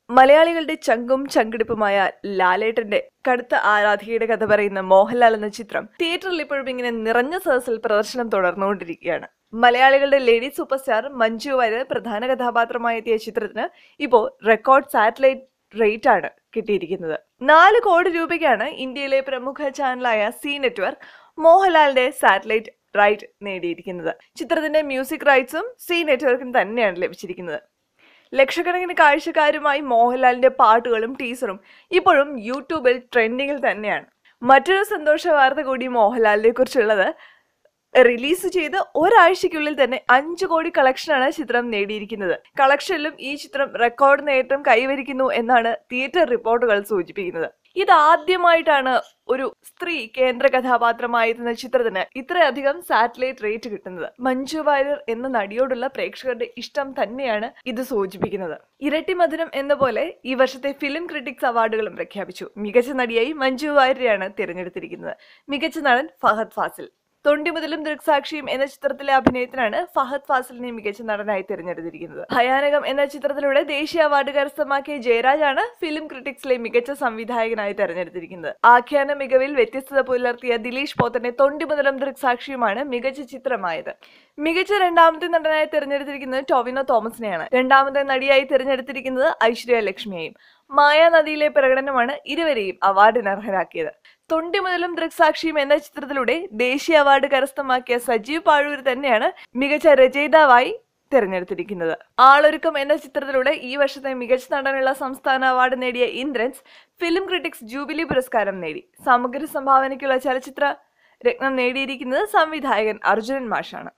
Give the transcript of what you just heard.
മലയാളികളുടെ ചങ്കും ചങ്കിടിപ്പുമായ ലാലേട്ടന്റെ കടുത്ത ആരാധികയുടെ കഥ പറയുന്ന മോഹൻലാൽ എന്ന ചിത്രം തിയേറ്ററിൽ ഇപ്പോഴും ഇങ്ങനെ നിറഞ്ഞ സദസ്സിൽ പ്രദർശനം തുടർന്നുകൊണ്ടിരിക്കുകയാണ്. മലയാളികളുടെ lady super star Manju Warrier പ്രധാന കഥാപാത്രമായി എത്തിയ ചിത്രത്തിന് ഇപ്പോൾ റെക്കോർഡ് സാറ്റലൈറ്റ് റേറ്റ് ആണ് കിട്ടിയിരിക്കുന്നത്. 4 കോടി രൂപയ്ക്കാണ് ഇന്ത്യയിലെ പ്രമുഖ ചാനലായ സി നെറ്റ്വർക്ക് മോഹൻലാലിന്റെ സാറ്റലൈറ്റ് റൈറ്റ് നേടിയിരിക്കുന്നത്. ചിത്രത്തിന്റെ മ്യൂസിക് റൈറ്റ്സും സി നെറ്റ്വർക്കിന് തന്നെയാണ് ലഭിച്ചിരിക്കുന്നത്. ലക്ഷക്കണക്കിന് കാഴ്ചക്കാരുമായി മോഹൻലാലിന്റെ പാട്ടുകളും ടീസറും ഇപ്പോഴും യൂട്യൂബിൽ ട്രെൻഡിങ്ങിൽ തന്നെയാണ്. മറ്റൊരു സന്തോഷ വാർത്ത കൂടി മോഹൻലാലിനെ കുറിച്ചുള്ളത്, റിലീസ് ചെയ്ത് ഒരാഴ്ചയ്ക്കുള്ളിൽ തന്നെ 5 കോടി കളക്ഷനാണ് ചിത്രം നേടിയിരിക്കുന്നത്. കളക്ഷനിലും ഈ ചിത്രം റെക്കോർഡ് നേട്ടം കൈവരിക്കുന്നു എന്നാണ് തിയേറ്റർ റിപ്പോർട്ടുകൾ സൂചിപ്പിക്കുന്നത്. ഇതാദ്യമായിട്ടാണ് ഒരു സ്ത്രീ കേന്ദ്ര കഥാപാത്രമായിരുന്ന ചിത്രത്തിന് ഇത്രയധികം സാറ്റലൈറ്റ് റേറ്റ് കിട്ടുന്നത്. മഞ്ജു വാര്യർ എന്ന നടിയോടുള്ള പ്രേക്ഷകരുടെ ഇഷ്ടം തന്നെയാണ് ഇത് സൂചിപ്പിക്കുന്നത്. ഇരട്ടി മധുരം എന്ന പോലെ ഈ വർഷത്തെ ഫിലിം ക്രിട്ടിക്സ് അവാർഡുകളും പ്രഖ്യാപിച്ചു. മികച്ച നടിയായി മഞ്ജു വാര്യരെയാണ് തിരഞ്ഞെടുത്തിരിക്കുന്നത്. മികച്ച നടൻ ഫഹദ് ഫാസിൽ. തൊണ്ടിമുതലും ദൃക്സാക്ഷിയും എന്ന ചിത്രത്തിലെ അഭിനയത്തിനാണ് ഫഹദ് ഫാസിലിനെ മികച്ച നടനായി തിരഞ്ഞെടുത്തിരിക്കുന്നത്. ഭയാനകം എന്ന ചിത്രത്തിലൂടെ ദേശീയ അവാർഡ് കരസ്ഥമാക്കിയ ജയരാജാണ് ഫിലിം ക്രിട്ടിക്സിലെ മികച്ച സംവിധായകനായി തെരഞ്ഞെടുത്തിരിക്കുന്നത്. ആഖ്യാന മികവിൽ വ്യത്യസ്തത പുലർത്തിയ ദിലീഷ് പോത്തന്റെ തൊണ്ടിമുതലും ദൃക്സാക്ഷിയുമാണ് മികച്ച ചിത്രമായത്. മികച്ച രണ്ടാമത്തെ നടനായി തിരഞ്ഞെടുത്തിരിക്കുന്നത് ടൊവിനോ തോമസിനെയാണ്. രണ്ടാമത്തെ നടിയായി തിരഞ്ഞെടുത്തിരിക്കുന്നത് ഐശ്വര്യ ലക്ഷ്മിയെയും. മായാനദിയിലെ പ്രകടനമാണ് ഇരുവരെയും അവാർഡിന് അർഹരാക്കിയത്. തൊണ്ടിമുതലും ദൃക്സാക്ഷിയും എന്ന ചിത്രത്തിലൂടെ ദേശീയ അവാർഡ് കരസ്ഥമാക്കിയ സജീവ് പാഴൂർ തന്നെയാണ് മികച്ച രചയിതാവായി തിരഞ്ഞെടുത്തിരിക്കുന്നത്. ആളൊരുക്കം എന്ന ചിത്രത്തിലൂടെ ഈ വർഷത്തെ മികച്ച നടനുള്ള സംസ്ഥാന അവാർഡ് നേടിയ ഇന്ദ്രൻസ് ഫിലിം ക്രിട്ടിക്സ് ജൂബിലി പുരസ്കാരം നേടി. സമഗ്ര സംഭാവനയ്ക്കുള്ള ചലച്ചിത്ര രത്നം നേടിയിരിക്കുന്നത് സംവിധായകൻ അർജുനൻ മാഷാണ്.